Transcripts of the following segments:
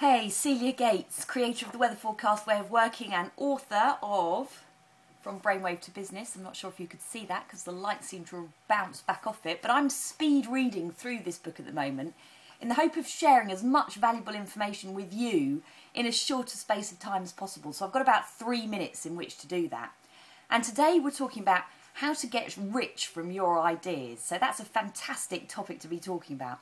Hey, Celia Gates, creator of the Weather Forecast Way of Working and author of From Brainwave to Business. I'm not sure if you could see that because the light seemed to bounce back off it, but I'm speed reading through this book at the moment in the hope of sharing as much valuable information with you in as short a space of time as possible. So I've got about 3 minutes in which to do that. And today we're talking about how to get rich from your ideas. So that's a fantastic topic to be talking about.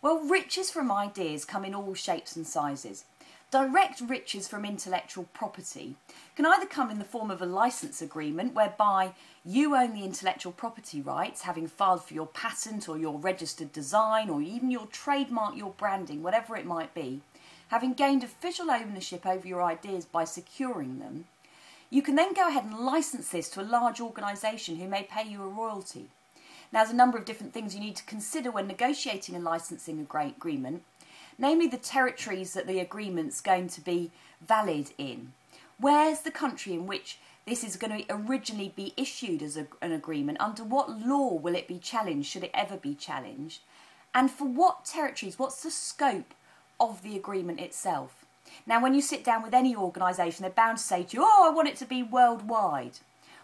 Well, riches from ideas come in all shapes and sizes. Direct riches from intellectual property can either come in the form of a license agreement whereby you own the intellectual property rights, having filed for your patent or your registered design or even your trademark, your branding, whatever it might be, having gained official ownership over your ideas by securing them. You can then go ahead and license this to a large organisation who may pay you a royalty. Now, there's a number of different things you need to consider when negotiating a licensing agreement, namely the territories that the agreement's going to be valid in. Where's the country in which this is going to originally be issued as an agreement? Under what law will it be challenged, should it ever be challenged? And for what territories? What's the scope of the agreement itself? Now, when you sit down with any organisation, they're bound to say to you, oh, I want it to be worldwide.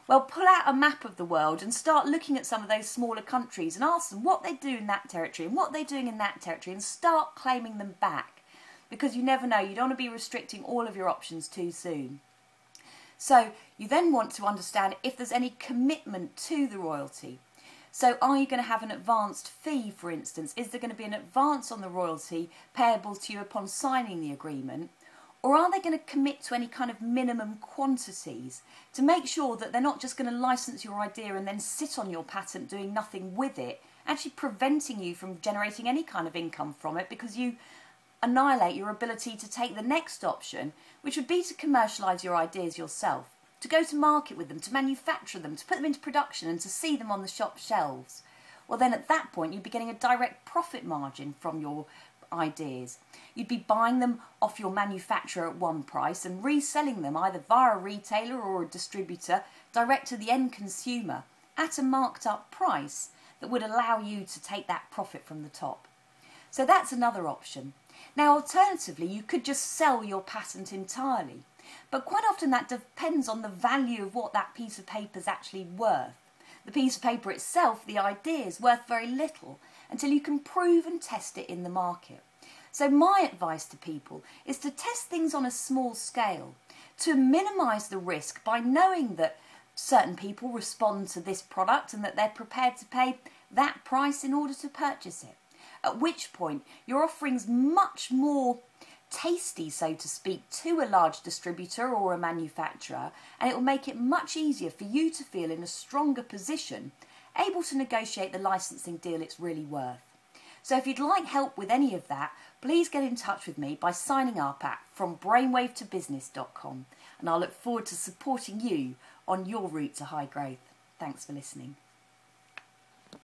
Well, pull out a map of the world and start looking at some of those smaller countries and ask them what they do in that territory and what they're doing in that territory and start claiming them back. Because you never know, you don't want to be restricting all of your options too soon. So you then want to understand if there's any commitment to the royalty. So are you going to have an advanced fee, for instance? Is there going to be an advance on the royalty payable to you upon signing the agreement? Or are they going to commit to any kind of minimum quantities to make sure that they're not just going to license your idea and then sit on your patent doing nothing with it, actually preventing you from generating any kind of income from it because you annihilate your ability to take the next option, which would be to commercialise your ideas yourself, to go to market with them, to manufacture them, to put them into production and to see them on the shop shelves. Well, then at that point you'd be getting a direct profit margin from your ideas. You'd be buying them off your manufacturer at one price and reselling them either via a retailer or a distributor direct to the end consumer at a marked up price that would allow you to take that profit from the top. So that's another option. Now, alternatively, you could just sell your patent entirely, but quite often that depends on the value of what that piece of paper is actually worth. The piece of paper itself, the idea, is worth very little until you can prove and test it in the market. So my advice to people is to test things on a small scale, to minimise the risk by knowing that certain people respond to this product and that they're prepared to pay that price in order to purchase it. At which point your offering's much more tasty, so to speak, to a large distributor or a manufacturer, and it will make it much easier for you to feel in a stronger position, able to negotiate the licensing deal it's really worth. So if you'd like help with any of that, please get in touch with me by signing up at FromBrainwaveToBusiness.com, and I'll look forward to supporting you on your route to high growth. Thanks for listening.